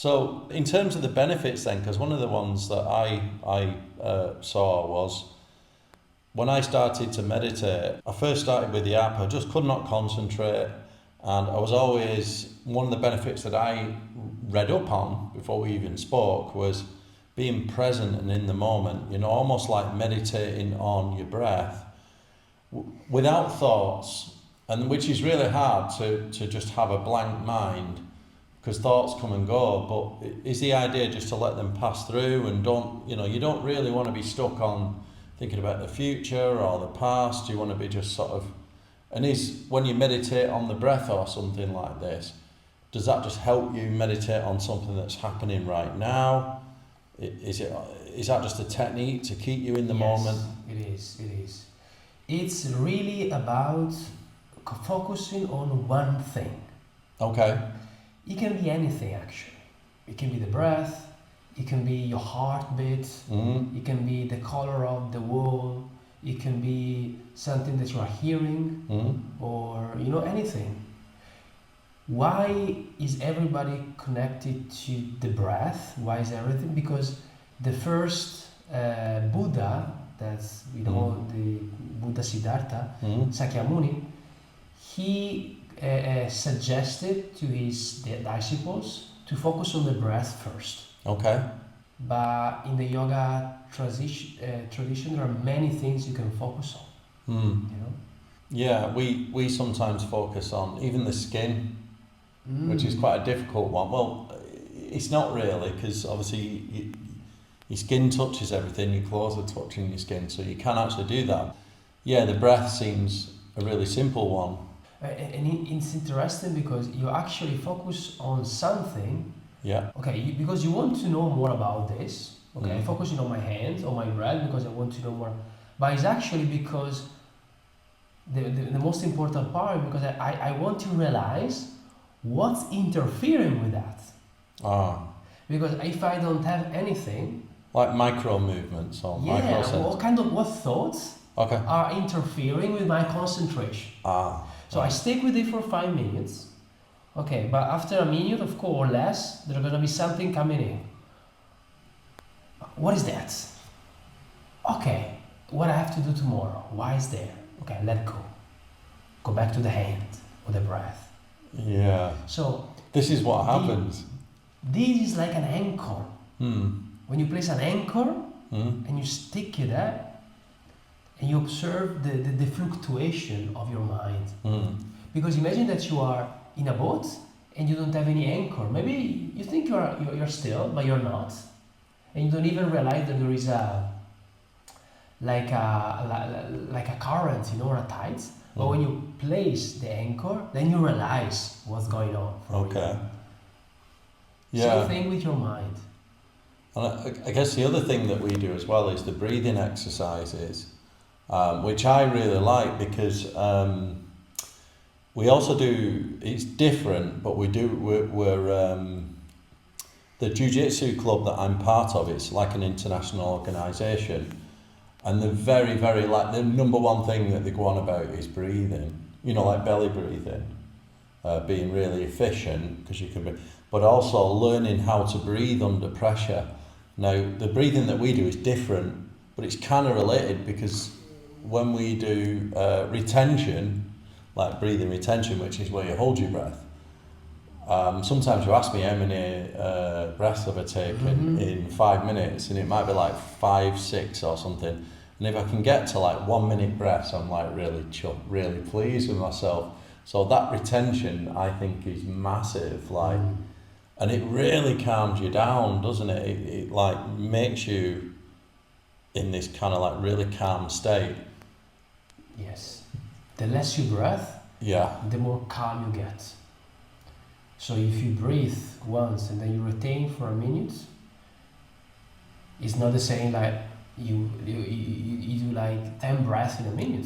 So in terms of the benefits then, because one of the ones that I saw was when I started to meditate, I first started with the app, I just could not concentrate, and I was always, one of the benefits that I read up on before we even spoke was being present and in the moment, you know, almost like meditating on your breath without thoughts, and which is really hard to just have a blank mind, because thoughts come and go, but is the idea just to let them pass through and you don't really want to be stuck on thinking about the future or the past. You want to be just sort of, and when you meditate on the breath or something like this, does that just help you meditate on something that's happening right now? Is that just a technique to keep you in the moment? It is. It's really about focusing on one thing. Okay. It can be anything, actually. It can be the breath, it can be your heartbeat, it can be the color of the wall, it can be something that you are hearing, or anything. Why is everybody connected to the breath? Why is everything? Because the first Buddha, that's the Buddha Siddhartha, Sakyamuni, he suggested to his disciples to focus on the breath first. Okay. But in the yoga tradition, there are many things you can focus on. Yeah, we sometimes focus on even the skin, which is quite a difficult one. Well, it's not really, because obviously your skin touches everything, your clothes are touching your skin, so you can actually do that. Yeah, the breath seems a really simple one. And it's interesting because you actually focus on something. Yeah. Okay, because you want to know more about this. Okay, focusing on my hands, on my breath, because I want to know more. But it's actually because the most important part, because I want to realize what's interfering with that. Because if I don't have anything, like micro movements or micro sense. What thoughts Okay. are interfering with my concentration. So I stick with it for 5 minutes. Okay, but after a minute, of course, or less, there's gonna be something coming in. What is that? Okay, what I have to do tomorrow? Why is there? Okay, let go. Go back to the hand or the breath. Yeah. So this is what happens. This is like an anchor. When you place an anchor and you stick it there, and you observe the fluctuation of your mind. Because imagine that you are in a boat and you don't have any anchor. Maybe you think you're still, but you're not, and you don't even realize that there is like a current, or a tide. But when you place the anchor, then you realize what's going on. Okay. Yeah. Same thing with your mind. And I guess the other thing that we do as well is the breathing exercises, which I really like, because we also do, it's different, but we're the jiu-jitsu club that I'm part of, it's like an international organisation, and the very, very, like, the number one thing that they go on about is breathing, like belly breathing, being really efficient, because you can, but also learning how to breathe under pressure. Now, the breathing that we do is different, but it's kind of related, because when we do retention, like breathing retention, which is where you hold your breath, sometimes you ask me how many breaths have I taken in 5 minutes, and it might be like 5, 6 or something. And if I can get to like 1 minute breaths, I'm like really pleased with myself. So that retention, I think, is massive. Like, and it really calms you down, doesn't it? It like makes you in this kind of like really calm state. Yes. The less you breathe, the more calm you get. So if you breathe once and then you retain for a minute, it's not the same like you do like 10 breaths in a minute.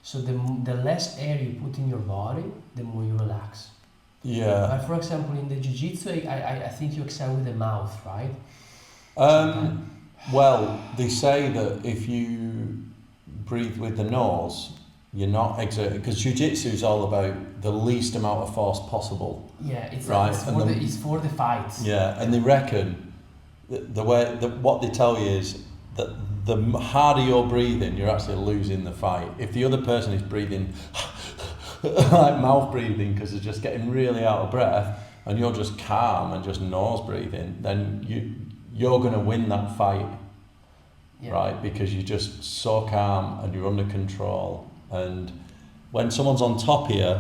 So the less air you put in your body, the more you relax. Yeah. But for example, in the jiu-jitsu, I think you excel with the mouth, right? Well, they say that if you breathe with the nose, you're not exerting, because jiu-jitsu is all about the least amount of force possible. Yeah, it's right. it's for the fight. Yeah, and they reckon what they tell you is that the harder you're breathing, you're actually losing the fight. If the other person is breathing like mouth breathing because they're just getting really out of breath, and you're just calm and just nose breathing, then you're going to win that fight, right? Because you're just so calm and you're under control. And when someone's on top of you,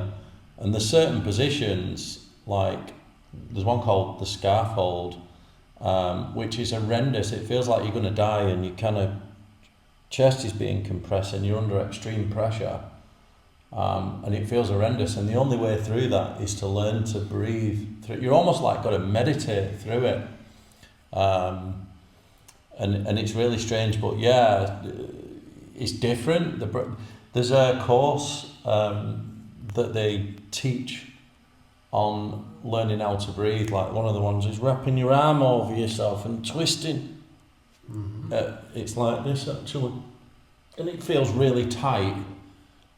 and there's certain positions, like there's one called the scarf hold, which is horrendous. It feels like you're going to die, and your kind of chest is being compressed and you're under extreme pressure, and it feels horrendous. And the only way through that is to learn to breathe through. You're almost like got to meditate through it, and it's really strange. But yeah, it's different. There's a course that they teach on learning how to breathe. Like one of the ones is wrapping your arm over yourself and twisting. It's like this actually, and it feels really tight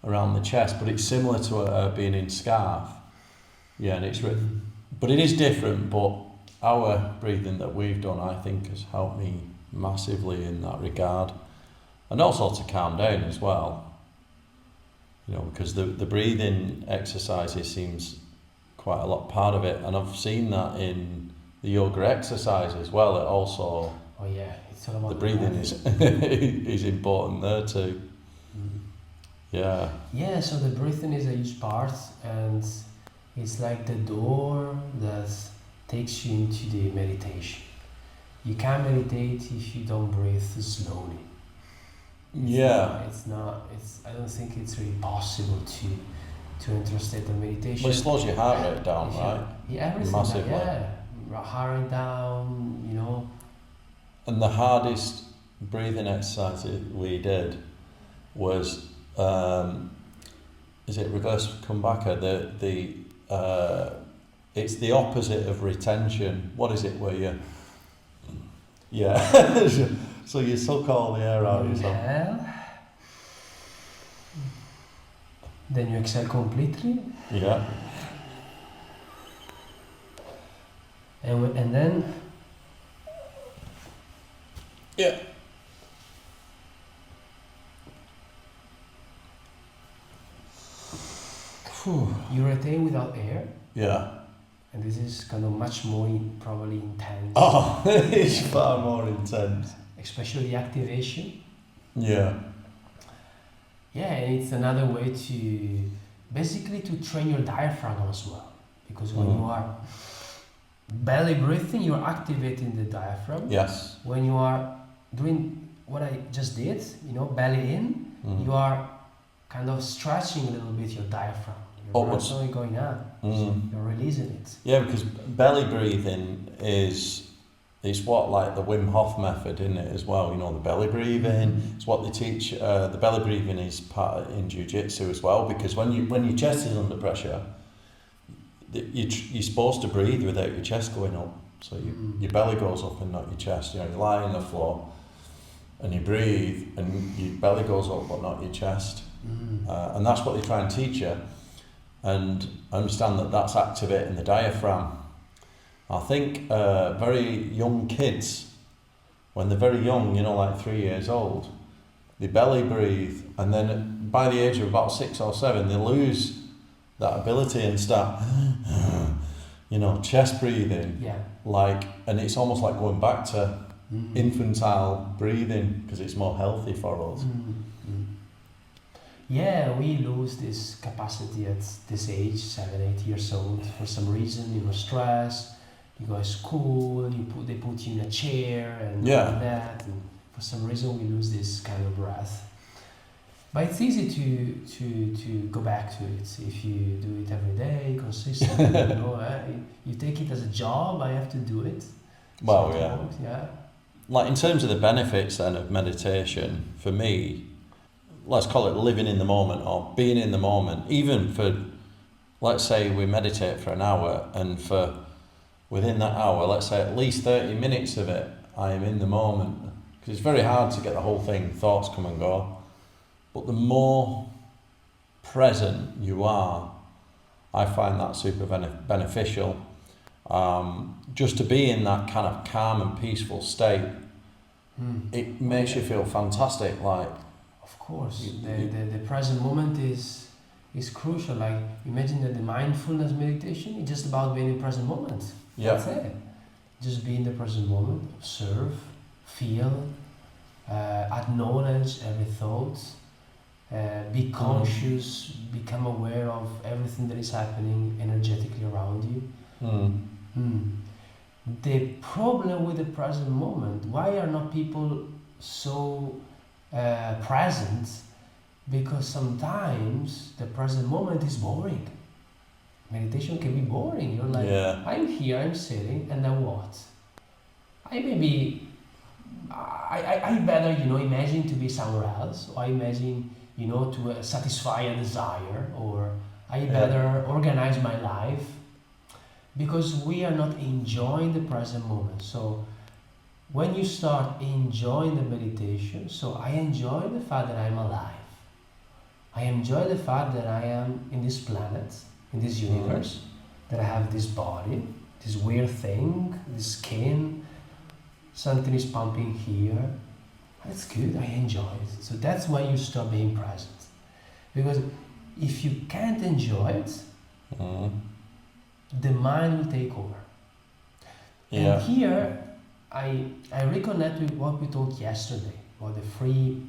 around the chest, but it's similar to being in scarf. Yeah, and it's but it is different. But our breathing that we've done, I think, has helped me massively in that regard, and also to calm down as well. You know, because the breathing exercises seems quite a lot part of it, and I've seen that in the yoga exercise as well. It also, it's all about the breathing is important there too. Yeah, so the breathing is a huge part, and it's like the door that takes you into the meditation. You can't meditate if you don't breathe slowly. I don't think it's really possible to enter a state of meditation. Well, it slows your heart rate down, right? Yeah, everything. Massively. Heart rate down, you know. And the hardest breathing exercise we did was, is it reverse kumbhaka? It's the opposite of retention. What is it where you? Yeah. So you suck all the air out of yourself. Then you exhale completely. Yeah. And then. Yeah. You retain without air. Yeah. And this is kind of much more probably intense. Oh, it's far more intense. Especially the activation. Yeah. Yeah, and it's another way to basically to train your diaphragm as well. Because when you are belly breathing, you're activating the diaphragm. Yes. When you are doing what I just did, belly in, you are kind of stretching a little bit your diaphragm. Your breath's only going up. So you're releasing it. Yeah, because belly breathing is what, like the Wim Hof method, isn't it, as well? You know, the belly breathing. It's what they teach. The belly breathing is part in jiu-jitsu as well, because when your chest is under pressure, you're supposed to breathe without your chest going up. So your belly goes up and not your chest. You know, you lie on the floor and you breathe and your belly goes up but not your chest. And that's what they try and teach you. And I understand that that's activating the diaphragm. I think very young kids, when they're very young, like 3 years old, they belly breathe, and then by the age of about 6 or 7, they lose that ability and start, chest breathing. Yeah. And it's almost like going back to infantile breathing because it's more healthy for us. Yeah, we lose this capacity at this age, 7, 8 years old, for some reason, stress. You go to school, they put you in a chair and like that, and for some reason we lose this kind of breath. But it's easy to go back to it if you do it every day, consistently. You take it as a job. I have to do it. Well, yeah. Like in terms of the benefits then of meditation, for me, let's call it living in the moment or being in the moment. Even for, let's say we meditate for an hour, and for within that hour, let's say at least 30 minutes of it, I am in the moment. Because it's very hard to get the whole thing, thoughts come and go. But the more present you are, I find that super beneficial. Just to be in that kind of calm and peaceful state, it makes you feel fantastic. Like, of course, the present moment is crucial. Like, imagine that the mindfulness meditation is just about being in the present moment. Yeah. That's it. Just be in the present moment, observe, feel, acknowledge every thought, be conscious, become aware of everything that is happening energetically around you. The problem with the present moment, why are not people so present? Because sometimes the present moment is boring. Meditation can be boring. You're like, I'm here, I'm sitting, and then what? I better, imagine to be somewhere else, or I imagine, to satisfy a desire, or I better organize my life, because we are not enjoying the present moment. So when you start enjoying the meditation, so I enjoy the fact that I'm alive. I enjoy the fact that I am in this planet, in this universe, that I have this body, this weird thing, this skin, something is pumping here. That's good, I enjoy it. So that's why you start being present. Because if you can't enjoy it, the mind will take over. Yeah. And here, I reconnect with what we talked yesterday, about the free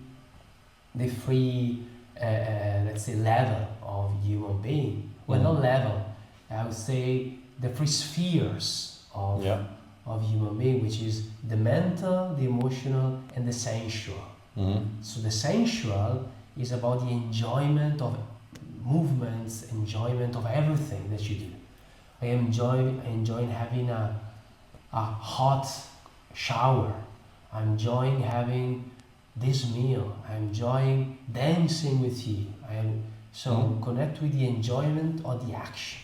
let's say, level of human being. Well, not level, I would say the three spheres of human being, which is the mental, the emotional, and the sensual. So the sensual is about the enjoyment of movements, enjoyment of everything that you do. I enjoy having a hot shower. I'm enjoying having this meal. I'm enjoying dancing with you. Connect with the enjoyment of the action.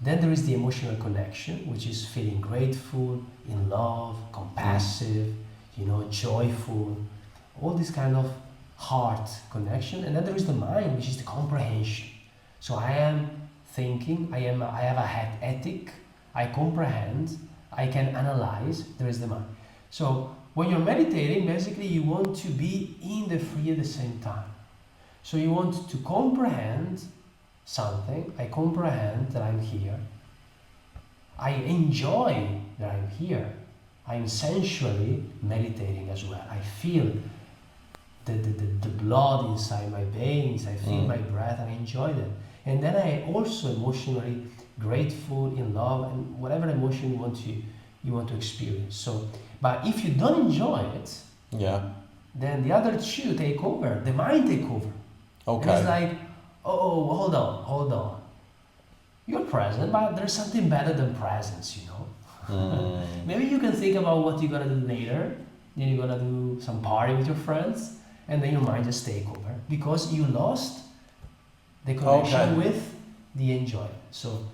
Then there is the emotional connection, which is feeling grateful, in love, compassive, joyful, all this kind of heart connection. And then there is the mind, which is the comprehension. So I am thinking, I have a ethic, I comprehend, I can analyze, there is the mind. So when you're meditating, basically you want to be in the three at the same time. So you want to comprehend something, I comprehend that I'm here, I enjoy that I'm here, I'm sensually meditating as well. I feel the blood inside my veins, I feel my breath, and I enjoy that. And then I also emotionally grateful, in love, and whatever emotion you want to experience. So, but if you don't enjoy it, then the other two take over, the mind take over. Okay. And it's like, hold on. You're present, but there's something better than presence, Maybe you can think about what you're gonna do later. Then you're gonna do some party with your friends, and then your mind just take over because you lost the connection with the enjoyment. So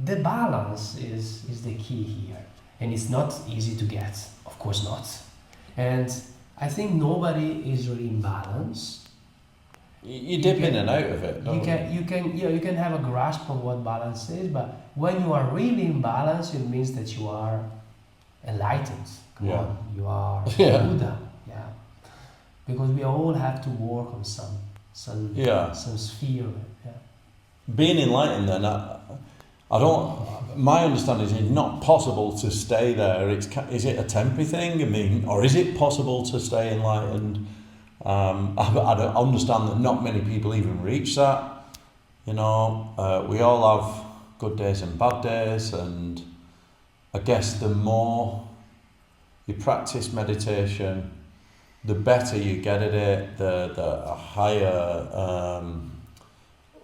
the balance is the key here, and it's not easy to get, of course not. And I think nobody is really in balance. You dip in and out of it, don't you? You can have a grasp of what balance is, but when you are really in balance, it means that you are enlightened. Come on, you are Buddha. Yeah, because we all have to work on some sphere. Yeah. Being enlightened, then I don't. My understanding is it's not possible to stay there. Is it a temporary thing? I mean, or is it possible to stay enlightened? I don't understand that not many people even reach that. We all have good days and bad days, and I guess the more you practice meditation, the better you get at it, the higher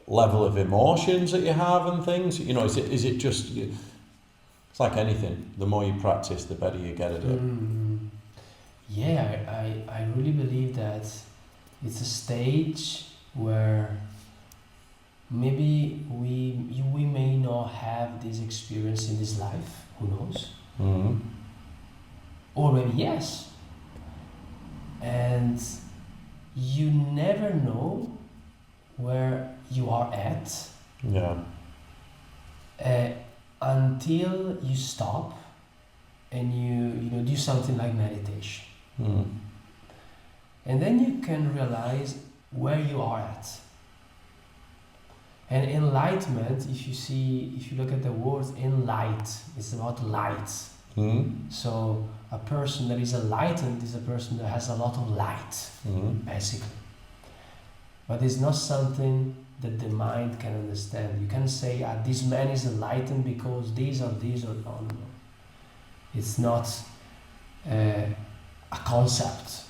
level of emotions that you have and things. Is it just? It's like anything. The more you practice, the better you get at it. Yeah, I really believe that it's a stage where maybe we may not have this experience in this life, who knows? Or maybe yes. And you never know where you are at Yeah. until you stop and you do something like meditation. Mm. And then you can realize where you are at. And enlightenment, if you look at the word enlight, it's about light. Mm. So a person that is enlightened is a person that has a lot of light, basically. But it's not something that the mind can understand. You can say, this man is enlightened because these or no. It's not a concept.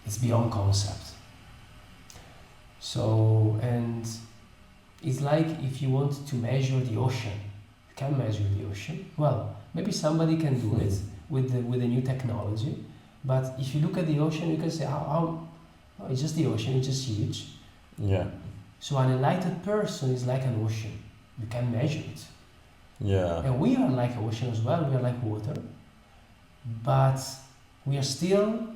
It's beyond concept. So, and it's like if you want to measure the ocean, you can measure the ocean. Well, maybe somebody can do it with the new technology, but if you look at the ocean, you can say, oh, it's just the ocean, it's just huge. Yeah. So an enlightened person is like an ocean. You can measure it. Yeah. And we are like an ocean as well, we are like water, but we are still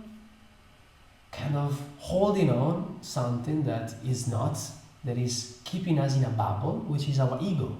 kind of holding on something that is keeping us in a bubble, which is our ego.